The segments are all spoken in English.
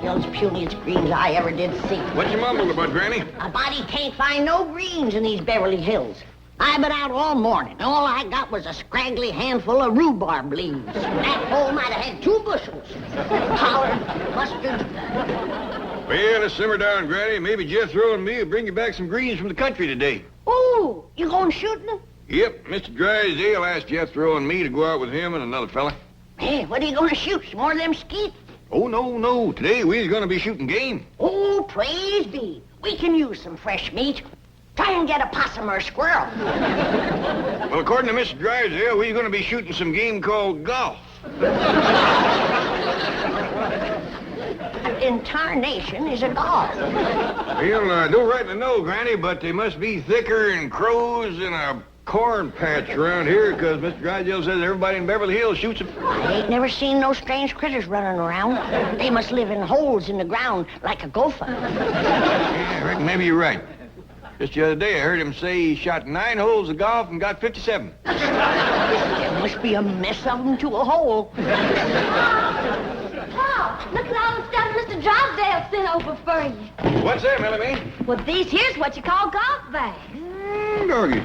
Drysdale's puniest greens I ever did see. What you mumbling about, Granny? A body can't find no greens in these Beverly Hills. I've been out all morning, and all I got was a scraggly handful of rhubarb leaves. That hole might have had 2 bushels. Collard, mustard. Well, let's simmer down, Granny. Maybe Jethro and me will bring you back some greens from the country today. Oh, you going shooting? Yep, Mr. Drysdale asked Jethro and me to go out with him and another fella. Hey, what are you going to shoot? Some more of them skeet? Oh, no. Today we're going to be shooting game. Oh, praise be. We can use some fresh meat. Try and get a possum or a squirrel. Well, according to Mr. Drysdale, we're going to be shooting some game called golf. Intarnation is a golf. Well, I don't rightly know, Granny, but they must be thicker than crows in a corn patch around here, because Mr. Drysdale says everybody in Beverly Hills shoots them. I ain't never seen no strange critters running around. They must live in holes in the ground like a gopher. Yeah, I reckon maybe you're right. Just the other day, I heard him say he shot 9 holes of golf and got 57. There must be a mess of them to a hole. Paul, look at all the stuff Mr. Drysdale sent over for you. What's that, Melanie? Well, these here's what you call golf bags. Doggy.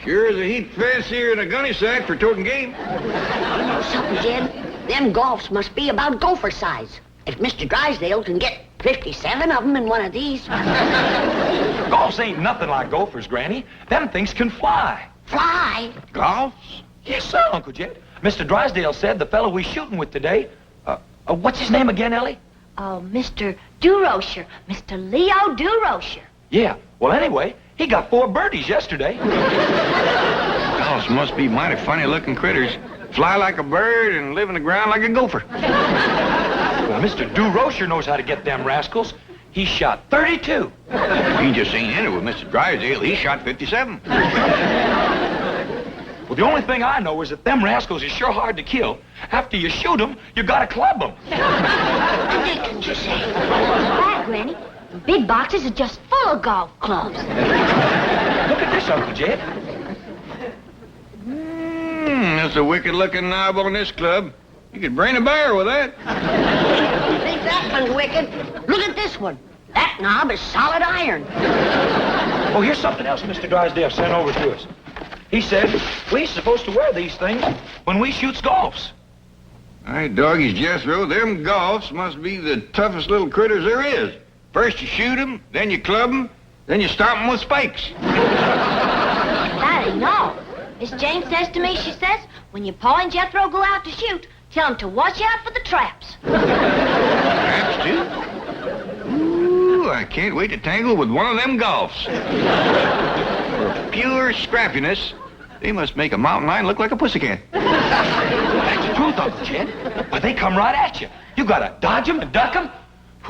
Sure is a heap fancier than a gunny sack for toting game. You know something, Jed? Them golfs must be about gopher size. If Mr. Drysdale can get 57 of them in one of these. Golfs ain't nothing like gophers, Granny. Them things can fly. Fly? Golfs? Yes, sir, Uncle Jed. Mr. Drysdale said the fellow we're shooting with today, what's his name again, Ellie? Oh, Mr. Durocher. Mr. Leo Durocher. Yeah, well, anyway, he got 4 birdies yesterday. Golfs must be mighty funny-looking critters. Fly like a bird and live in the ground like a gopher. Well, Mr. Durocher knows how to get them rascals. He shot 32. He just ain't in it with Mr. Drysdale. He shot 57. Well, the only thing I know is that them rascals is sure hard to kill. After you shoot them, you gotta club them. Didn't you say? Right, Granny. The big boxes are just full of golf clubs. Look at this, Uncle Jed. That's a wicked-looking knob on this club. You could brain a bear with that. You think that one's wicked? Look at this one. That knob is solid iron. Oh, here's something else Mr. Drysdale sent over to us. He said we're supposed to wear these things when we shoots golfs. All right, doggies, Jethro, them golfs must be the toughest little critters there is. First you shoot them, then you club them, then you stomp them with spikes. That ain't all. Miss Jane says to me, she says, when your Pa and Jethro go out to shoot, tell them to watch out for the traps. Traps, too? Ooh, I can't wait to tangle with one of them golfs. For pure scrappiness, they must make a mountain lion look like a pussycat. That's the truth, Uncle Jed. But they come right at you. You gotta dodge them and duck them.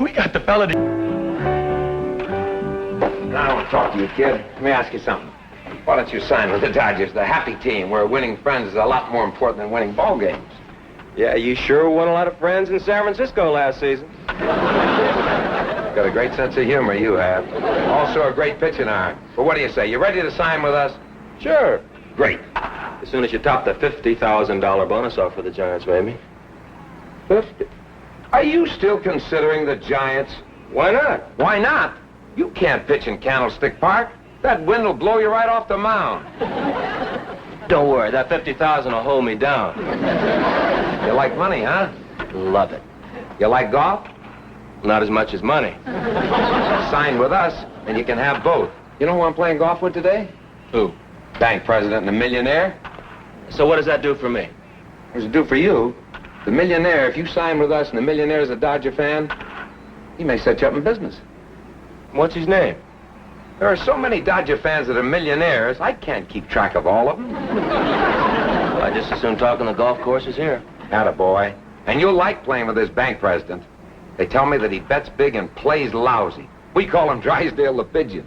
We got the fella to... Now, I want to talk to you, kid. Let me ask you something. Why don't you sign with the Dodgers, the happy team, where winning friends is a lot more important than winning ball games? Yeah, you sure won a lot of friends in San Francisco last season. Got a great sense of humor, you have. Also a great pitching arm. Well, what do you say? You ready to sign with us? Sure. Great. As soon as you top the $50,000 bonus offer the Giants made me. 50. Are you still considering the Giants? Why not? Why not? You can't pitch in Candlestick Park. That wind will blow you right off the mound. Don't worry, that $50,000 will hold me down. You like money, huh? Love it. You like golf? Not as much as money. Sign with us, and you can have both. You know who I'm playing golf with today? Who? Bank president and a millionaire. So what does that do for me? What does it do for you? The millionaire, if you sign with us and the millionaire is a Dodger fan, he may set you up in business. What's his name? There are so many Dodger fans that are millionaires, I can't keep track of all of them. Well, I just as soon talk on the golf courses here. Attaboy. And you'll like playing with this bank president. They tell me that he bets big and plays lousy. We call him Drysdale the Pigeon.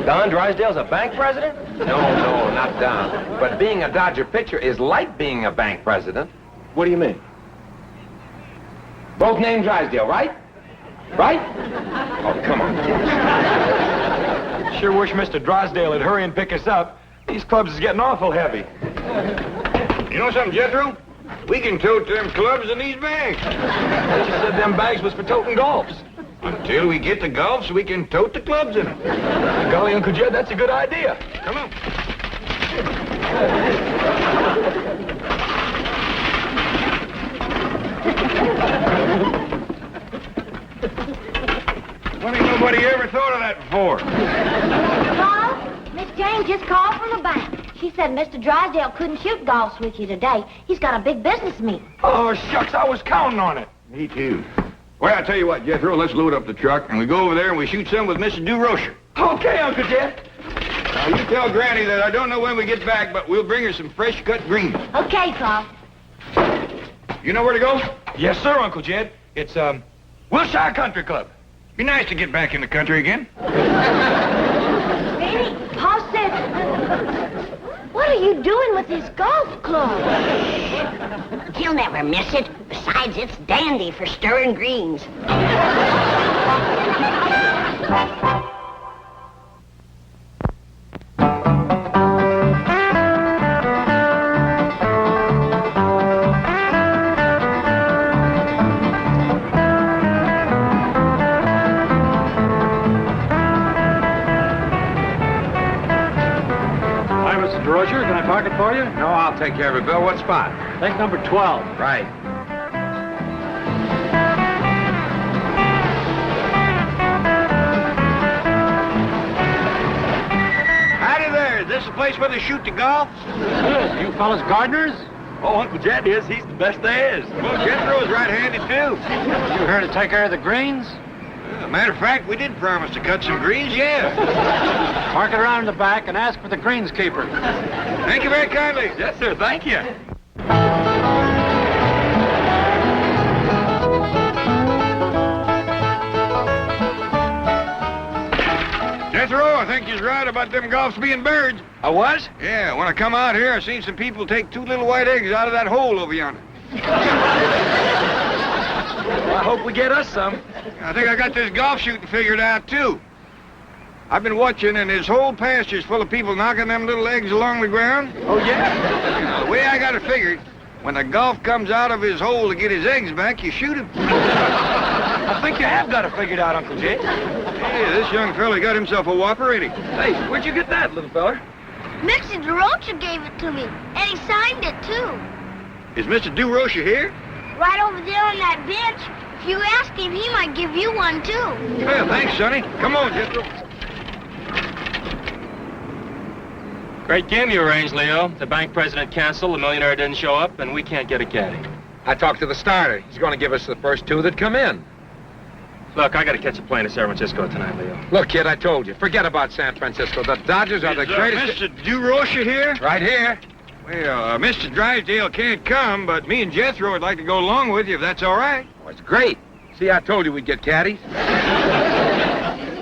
Don Drysdale's a bank president? No, not Don. But being a Dodger pitcher is like being a bank president. What do you mean? Both named Drysdale, right? Right? Oh, come on, kids. Sure wish Mr. Drysdale would hurry and pick us up. These clubs is getting awful heavy. You know something, Jethro? We can tote them clubs in these bags. They just said them bags was for toting golfs. Until we get the golfs, we can tote the clubs in them. Golly, Uncle Jed, that's a good idea. Come on. What ain't nobody ever thought of that before? Paul, Miss Jane just called from the bank. She said Mr. Drysdale couldn't shoot golfs with you today. He's got a big business meeting. Oh, shucks, I was counting on it. Me too. Well, I tell you what, Jethro, let's load up the truck and we go over there and we shoot some with Mrs. DeRocher. Okay, Uncle Jed. Now, you tell Granny that I don't know when we get back, but we'll bring her some fresh cut greens. Okay, Paul. You know where to go? Yes, sir, Uncle Jed. It's, Wilshire Country Club. Be nice to get back in the country again. Granny, Paul said... What are you doing with his golf club? He'll never miss it. Besides, it's dandy for stirring greens. Roger, can I park it for you? No, I'll take care of it, Bill. What spot? Take number 12. Right. Howdy there. Is this the place where they shoot the golf? Good. You fellas gardeners? Oh, Uncle Jed is. He's the best there is. Well, Jethro's right-handed, too. You here to take care of the greens? Matter of fact, we did promise to cut some greens, yeah. Park it around in the back and ask for the greenskeeper. Thank you very kindly. Yes, sir. Thank you. Jethro, I think you're right about them golfs being birds. I was? Yeah, when I come out here, I seen some people take 2 little white eggs out of that hole over yonder. Well, I hope we get us some. I think I got this golf shooting figured out, too. I've been watching, and this whole pasture's full of people knocking them little eggs along the ground. Oh, yeah? Now, the way I got it figured, when the golf comes out of his hole to get his eggs back, you shoot him. I think you have got it figured out, Uncle Jed. Hey, this young fella got himself a whopper, ain't he? Hey, where'd you get that, little feller? Mr. DeRocher gave it to me, and he signed it, too. Is Mr. DeRocher here? Right over there on that bench. If you ask him, he might give you one, too. Well, thanks, Sonny. Come on, Jethro. Great game you arranged, Leo. The bank president canceled, the millionaire didn't show up, and we can't get a caddy. I talked to the starter. He's going to give us the first 2 that come in. Look, I gotta catch a plane to San Francisco tonight, Leo. Look, kid, I told you. Forget about San Francisco. The Dodgers are the greatest... Mr. DeRocher here? Right here. Well, Mr. Drysdale can't come, but me and Jethro would like to go along with you if that's all right. Oh, it's great. See, I told you we'd get caddies.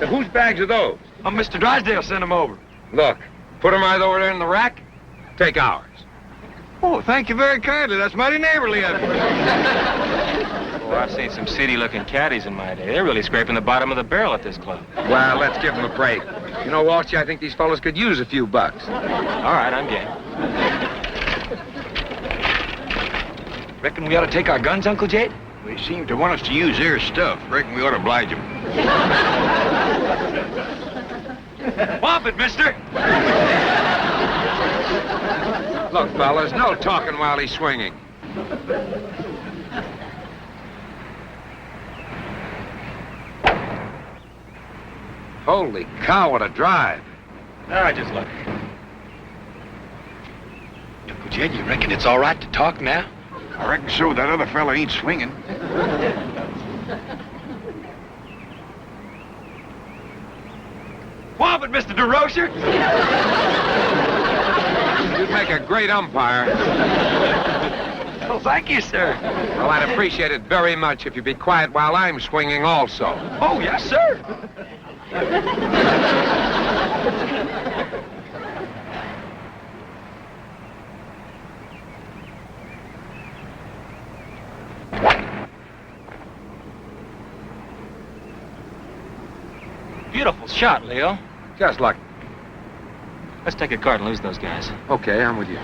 So whose bags are those? Oh, Mr. Drysdale sent them over. Look, put them right over there in the rack. Take ours. Oh, thank you very kindly. That's mighty neighborly of you. Oh, I've seen some seedy-looking caddies in my day. They're really scraping the bottom of the barrel at this club. Well, let's give them a break. You know, Walshy, I think these fellas could use a few bucks. All right, I'm game. Reckon we ought to take our guns, Uncle Jed? They seem to want us to use their stuff. Reckon we ought to oblige them. Whomp it, mister! Look, fellas, no talking while he's swinging. Holy cow, what a drive. I just look. Uncle Jed, you reckon it's all right to talk now? I reckon so. That other fella ain't swinging. Whomp it, Mr. DeRocher! You'd make a great umpire. Oh, thank you, sir. Well, I'd appreciate it very much if you'd be quiet while I'm swinging also. Oh, yes, sir. Beautiful shot, Leo. Just luck. Let's take a cart and lose those guys. Okay, I'm with you.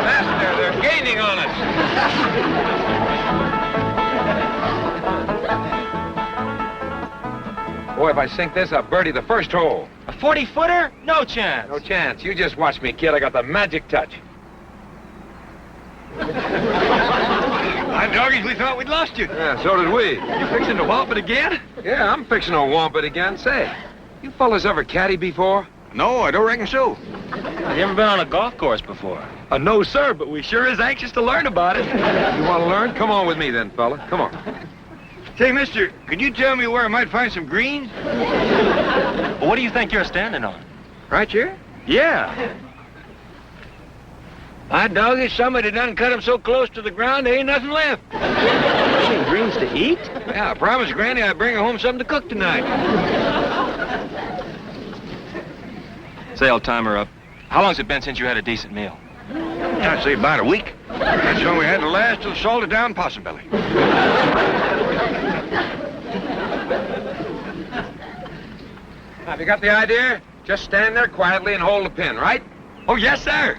Master, they're gaining on us. Boy, if I sink this, I'll birdie the first hole. A 40-footer? No chance. No chance. You just watch me, kid. I got the magic touch. My doggies, we thought we'd lost you. Yeah, so did we. You fixing to whomp it again? Yeah, I'm fixing to whomp it again. Say, you fellas ever caddy before? No, I don't reckon so. Have you ever been on a golf course before? No, sir, but we sure is anxious to learn about it. You want to learn? Come on with me then, fella. Come on. Say, mister, could you tell me where I might find some greens? What do you think you're standing on? Right here? Yeah. My doggies, somebody done cut them so close to the ground, there ain't nothing left. Any greens to eat? Yeah, I promised Granny I'd bring her home something to cook tonight. Say, I'll time her up. How long's it been since you had a decent meal? I'd say about a week. That's when we had the last of the salted down possum belly. Have you got the idea? Just stand there quietly and hold the pin, right? Oh, yes, sir.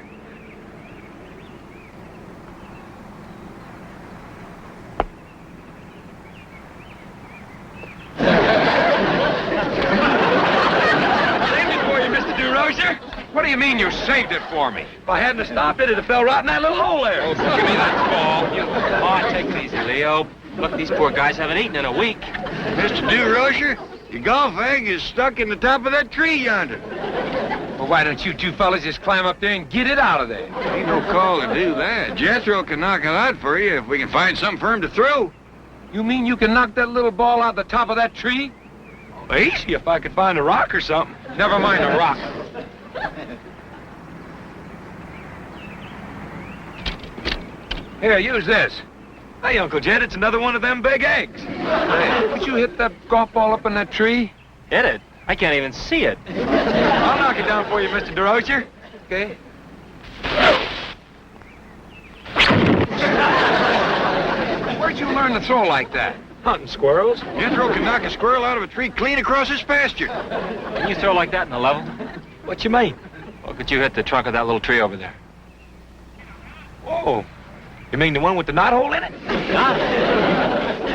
Saved it for you, Mr. DeRozier. What do you mean you saved it for me? If I hadn't have stopped it, it'd have fell right in that little hole there. Oh, give me that ball. Come on, take it easy, Leo. Look, these poor guys haven't eaten in a week. Mr. DeRozier, your golf egg is stuck in the top of that tree yonder. Well, why don't you two fellas just climb up there and get it out of there? Ain't no call to do that. Jethro can knock it out for you if we can find something for him to throw. You mean you can knock that little ball out the top of that tree? Easy if I could find a rock or something. Never mind a rock. Here, use this. Hey, Uncle Jed, it's another one of them big eggs. Hey, could you hit that golf ball up in that tree? Hit it? I can't even see it. I'll knock it down for you, Mr. DeRozier. Okay. Where'd you learn to throw like that? Hunting squirrels. Jethro can knock a squirrel out of a tree clean across his pasture. Can you throw like that in the level? What you mean? Or could you hit the trunk of that little tree over there? Whoa. You mean the one with the knot hole in it? Oh,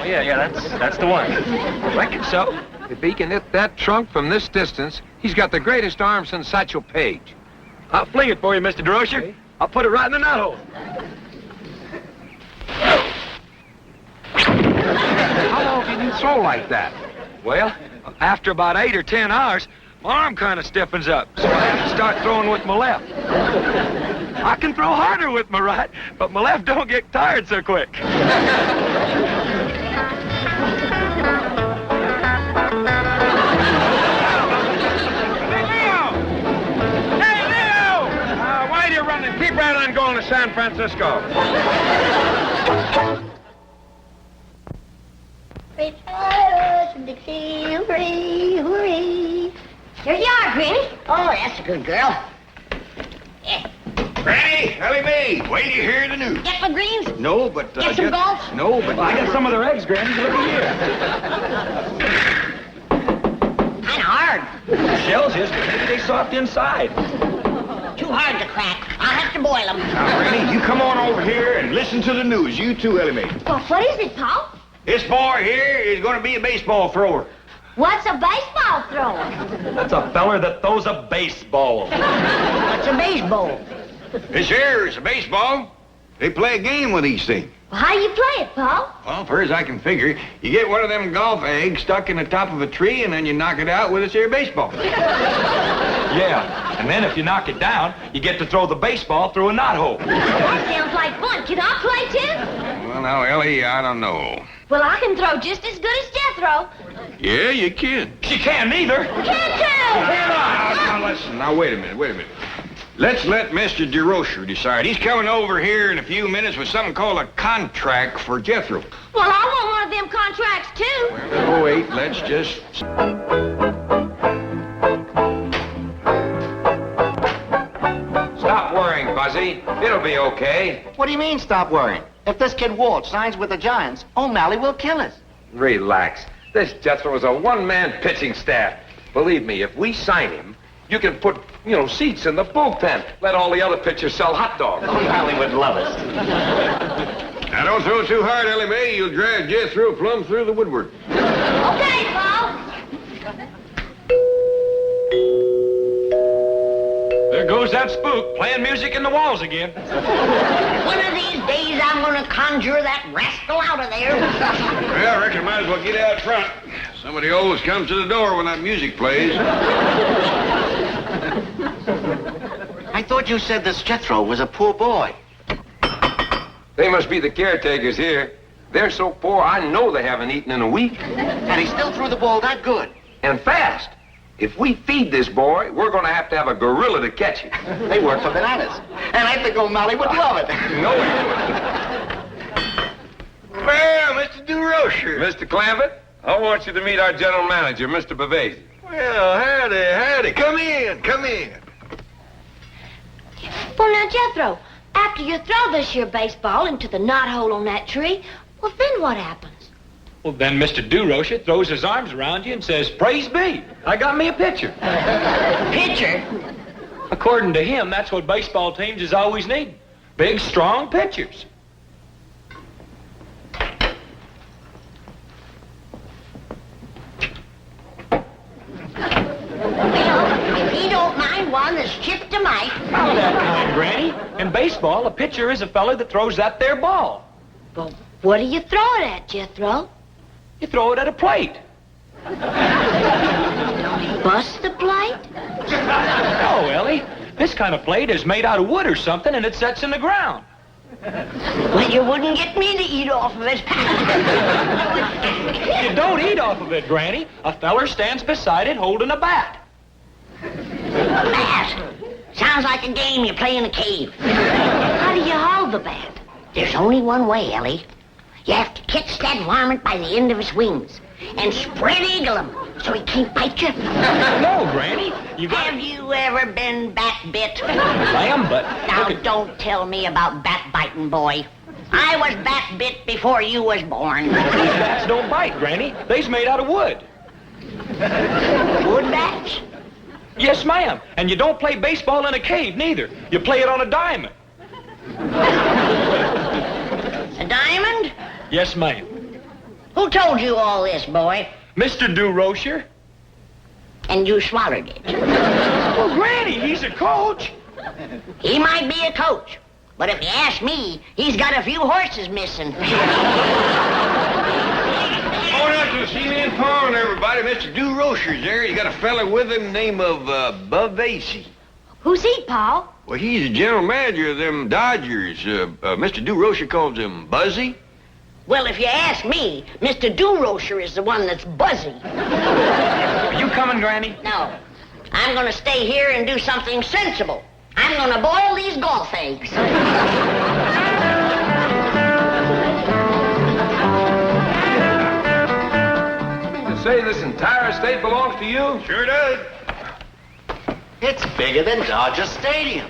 yeah, that's the one. Reckon so. If he can hit that trunk from this distance, he's got the greatest arm since Satchel Paige. I'll fling it for you, Mr. DeRozier. Okay. I'll put it right in the knot hole. How long can you throw like that? Well, after about 8 or 10 hours, my arm kind of stiffens up, so I have to start throwing with my left. I can throw harder with my right, but my left don't get tired so quick. Why do you run and keep right on going to San Francisco? Dixie, hooray, hooray. Here you are, Granny. Oh, that's a good girl. Yeah. Granny, Ellie Mae, wait till you hear the news. Get some greens? No, but... Get some golf? No, but... I got some of their eggs, Granny. Look at Kind of hard. here. Shells is, but maybe they soft inside. Too hard to crack. I'll have to boil them. Now, Granny, you come on over here and listen to the news. You too, Ellie Mae. Well, what is it, Paul? This boy here is going to be a baseball thrower. What's a baseball thrower? That's a feller that throws a baseball. What's a baseball? This here is a baseball. They play a game with these things. Well, how do you play it, Paul? Well, far as I can figure, you get one of them golf eggs stuck in the top of a tree, and then you knock it out with this here baseball. Yeah, and then if you knock it down, you get to throw the baseball through a knot hole. That sounds like fun. Can I play, too? Well, now, Ellie, I don't know. Well, I can throw just as good as Jethro. Yeah, you can. She can't neither. Can too! Now, listen. Now, wait a minute. Let's let Mr. DeRozier decide. He's coming over here in a few minutes with something called a contract for Jethro. Well, I want one of them contracts, too. Oh, wait, let's just... Stop worrying, Buzzy. It'll It'll be okay. What do you mean, stop worrying? If this kid Walt signs with the Giants, O'Malley will kill us. Relax. This Jethro is a one-man pitching staff. Believe me, if we sign him, you can put, seats in the bullpen. Let all the other pitchers sell hot dogs. O'Malley would love us. Now, don't throw too hard, Ellie Mae. You'll drive Jethro plumb through the woodwork. Okay, Paul. There goes that spook playing music in the walls again. One of these days, I'm going to conjure that rascal out of there. Well, I reckon I might as well get out front. Somebody always comes to the door when that music plays. I thought you said this Jethro was a poor boy. They must be the caretakers here. They're so poor, I know they haven't eaten in a week. And he still threw the ball that good. And fast. If we feed this boy, we're going to have a gorilla to catch him. They work for bananas. And I think O'Malley would love it. No, he wouldn't. Well, Mr. DeRocher. Mr. Clampett, I want you to meet our general manager, Mr. Bavasi. Well, howdy. Come in. Well, now, Jethro, after you throw this here baseball into the knothole on that tree, well, then what happens? Well, then Mr. DeRocher throws his arms around you and says, "Praise be, I got me a pitcher." Pitcher? According to him, that's what baseball teams is always needing. Big, strong pitchers. Well, if he don't mind one that's chipped to mite. How that kind, Granny? In baseball, a pitcher is a fella that throws that there ball. Well, what do you throw it at, Jethro? You throw it at a plate. Bust the plate? No, Ellie. This kind of plate is made out of wood or something, and it sets in the ground. Well, you wouldn't get me to eat off of it. You don't eat off of it, Granny. A feller stands beside it holding a bat. Bat? Sounds like a game you play in a cave. How do you hold the bat? There's only one way, Ellie. You have to catch that varmint by the end of his wings and spread eagle him so he can't bite you. No, Granny. You got Have you ever been bat bit? Lamb, but Now, don't tell me about bat biting, boy. I was bat bit before you was born. bats don't bite, Granny. They's made out of wood. Wood bats? Yes, ma'am. And you don't play baseball in a cave, neither. You play it on a diamond. A diamond? Yes, ma'am. Who told you all this, boy? Mr. DeRocher? And you swallowed it. Well, Granny, he's a coach. He might be a coach, but if you ask me, he's got a few horses missing. Going out to the cement pond, everybody. Mr. DeRocher's there. He's got a fella with him named Bavasi. Who's he, Paul? Well, he's the general manager of them Dodgers. Mr. DeRocher calls him Buzzy. Well, if you ask me, Mr. DeRocher is the one that's buzzy. Are you coming, Granny? No, I'm going to stay here and do something sensible. I'm going to boil these golf eggs. To say this entire estate belongs to you? Sure does. It's bigger than Dodger Stadium.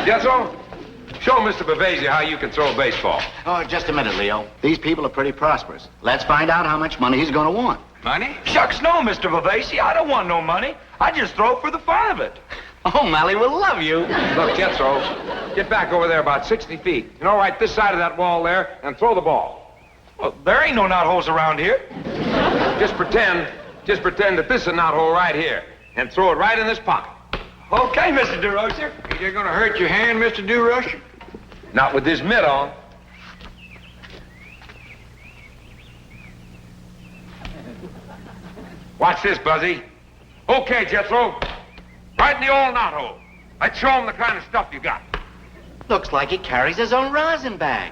Jethro, show Mr. Bavasi how you can throw a baseball. Oh, just a minute, Leo. These people are pretty prosperous. Let's find out how much money he's going to want. Money? Shucks no, Mr. Bavasi. I don't want no money. I just throw for the fun of it. O'Malley will love you. Look, Jethro, get back over there about 60 feet. Right this side of that wall there, and throw the ball. Well, there ain't no knotholes around here. Just pretend that this is a knothole right here, and throw it right in this pocket. Okay, Mr. DeRocher. You're going to hurt your hand, Mr. DeRocher? Not with this mitt on. Watch this, Buzzy. Okay, Jethro. Right in the old knothole. Let's show him the kind of stuff you got. Looks like he carries his own rosin bag.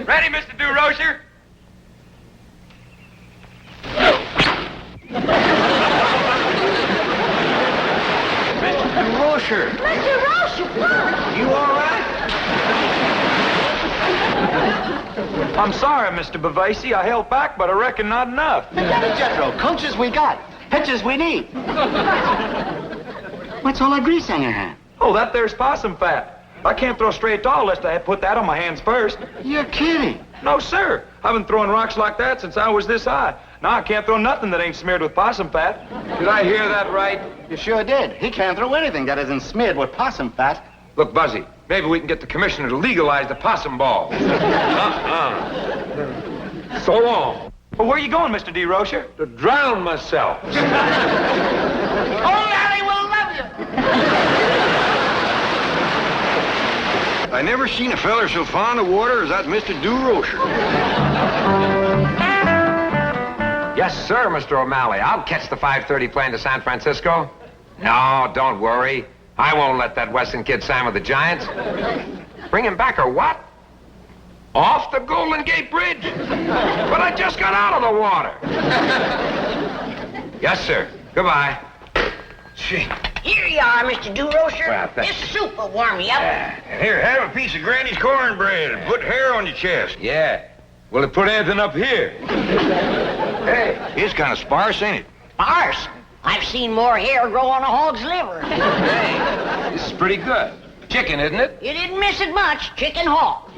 Ready, Mr. DeRocher? DeRocher. Mr. Rocher, You all right? I'm sorry, Mr. Bavasi. I held back, but I reckon not enough. Jethro, coaches we got. Pitchers we need. What's all that grease on your hand? Oh, that there's possum fat. I can't throw straight tall unless I put that on my hands first. You're kidding. No, sir. I've been throwing rocks like that since I was this high. Now I can't throw nothing that ain't smeared with possum fat. Did I hear that right? You sure did. He can't throw anything that isn't smeared with possum fat. Look, Buzzy, maybe we can get the commissioner to legalize the possum ball. So long. Well, where are you going, Mr. D. Rocher? To drown myself. Oh, Larry will love you. I never seen a feller so fond of water as that Mr. Rocher. Yes, sir, Mr. O'Malley. I'll catch the 5:30 plane to San Francisco. No, don't worry. I won't let that Weston kid sign with the Giants. Bring him back or what? Off the Golden Gate Bridge? But I just got out of the water. Yes, sir. Goodbye. Gee. Here you are, Mr. DeRocher. Well, thank This soup will warm you up. And here, have a piece of Granny's cornbread and put hair on your chest. Yeah. Will it put anything up here? Hey. It's kind of sparse, ain't it? Sparse. I've seen more hair grow on a hog's liver. Hey. This is pretty good. Chicken, isn't it? You didn't miss it much. Chicken hog.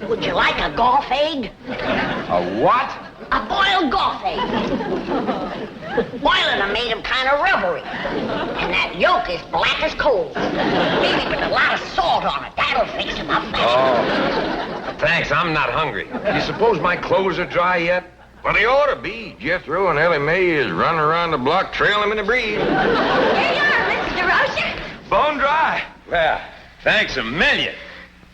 Would you like a golf egg? A what? A boiled golf egg. Boiling them made them kind of rubbery. And that yolk is black as coal. Maybe put a lot of salt on it. That'll fix them up better. Oh. Thanks, I'm not hungry. You suppose my clothes are dry yet? Well, they ought to be. Jethro and Ellie Mae is running around the block trailing them in the breeze. Here you are, Mr. DeRocher. Bone dry. Well, thanks a million.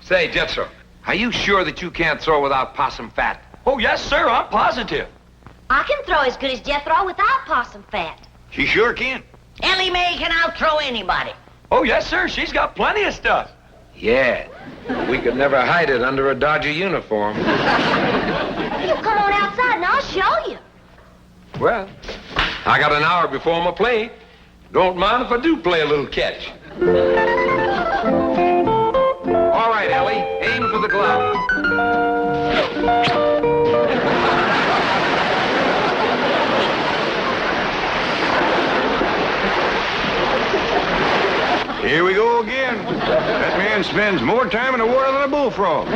Say, Jethro, are you sure that you can't throw without possum fat? Oh, yes, sir. I'm positive. I can throw as good as Jethro without possum fat. She sure can. Ellie Mae can outthrow anybody. Oh, yes, sir. She's got plenty of stuff. Yeah. We could never hide it under a Dodger uniform. You come on outside and I'll show you. Well, I got an hour before my play. Don't mind if I do play a little catch. All right, Ellie, aim for the glove. Here we go again. That man spends more time in the water than a bullfrog.